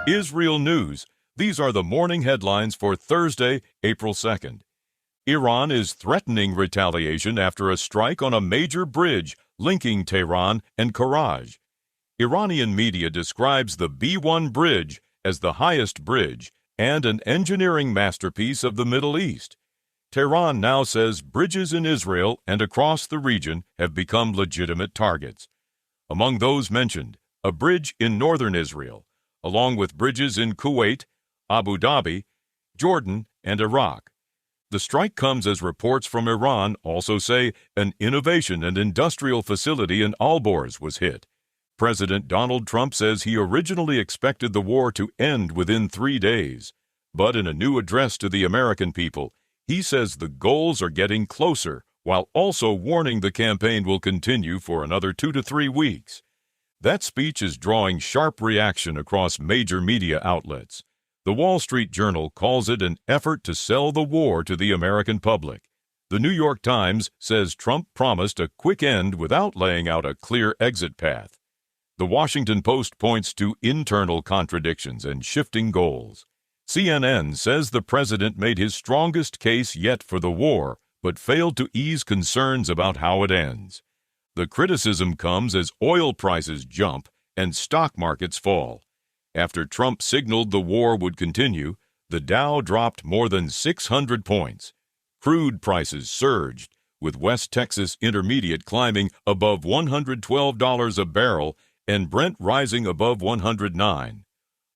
IsReal News. These are the morning headlines for Thursday, April 2nd. Iran is threatening retaliation after a strike on a major bridge linking Tehran and Karaj. Iranian media describes the B1 bridge as the highest bridge and an engineering masterpiece of the Middle East. Tehran now says bridges in Israel and across the region have become legitimate targets. Among those mentioned, a bridge in northern Israel, along with bridges in Kuwait, Abu Dhabi, Jordan, and Iraq. The strike comes as reports from Iran also say an innovation and industrial facility in Alborz was hit. President Donald Trump says he originally expected the war to end within 3 days. But in a new address to the American people, he says the goals are getting closer, while also warning the campaign will continue for another 2 to 3 weeks. That speech is drawing sharp reaction across major media outlets. The Wall Street Journal calls it an effort to sell the war to the American public. The New York Times says Trump promised a quick end without laying out a clear exit path. The Washington Post points to internal contradictions and shifting goals. CNN says the president made his strongest case yet for the war, but failed to ease concerns about how it ends. The criticism comes as oil prices jump and stock markets fall. After Trump signaled the war would continue, the Dow dropped more than 600 points. Crude prices surged, with West Texas Intermediate climbing above $112 a barrel and Brent rising above $109.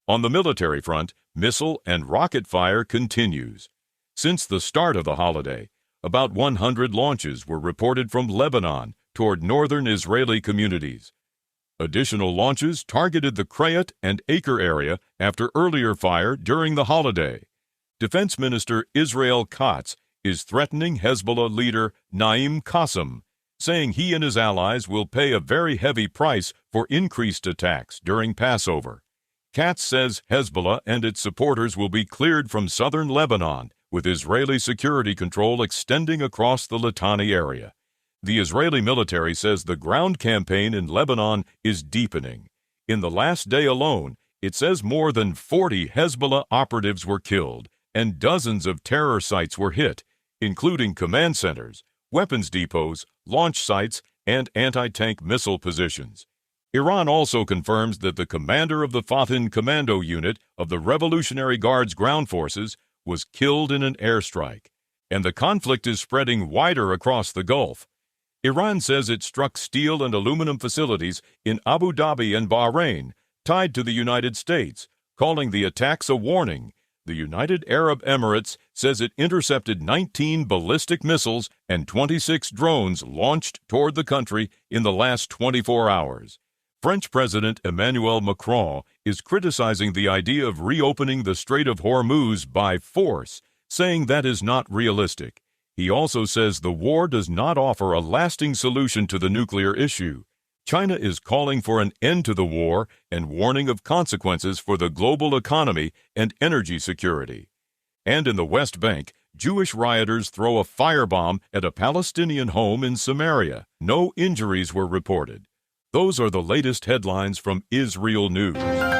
On the military front, missile and rocket fire continues. Since the start of the holiday, about 100 launches were reported from Lebanon toward northern Israeli communities. Additional launches targeted the Krayat and Acre area after earlier fire during the holiday. Defense Minister Israel Katz is threatening Hezbollah leader Naim Qassem, saying he and his allies will pay a very heavy price for increased attacks during Passover. Katz says Hezbollah and its supporters will be cleared from southern Lebanon, with Israeli security control extending across the Litani area. The Israeli military says the ground campaign in Lebanon is deepening. In the last day alone, it says more than 40 Hezbollah operatives were killed and dozens of terror sites were hit, including command centers, weapons depots, launch sites, and anti-tank missile positions. Iran also confirms that the commander of the Fathin commando unit of the Revolutionary Guard's ground forces was killed in an airstrike, and the conflict is spreading wider across the Gulf. Iran says it struck steel and aluminum facilities in Abu Dhabi and Bahrain, tied to the United States, calling the attacks a warning. The United Arab Emirates says it intercepted 19 ballistic missiles and 26 drones launched toward the country in the last 24 hours. French President Emmanuel Macron is criticizing the idea of reopening the Strait of Hormuz by force, saying that is not realistic. He also says the war does not offer a lasting solution to the nuclear issue. China is calling for an end to the war and warning of consequences for the global economy and energy security. And in the West Bank, Jewish rioters throw a firebomb at a Palestinian home in Samaria. No injuries were reported. Those are the latest headlines from IsReal News.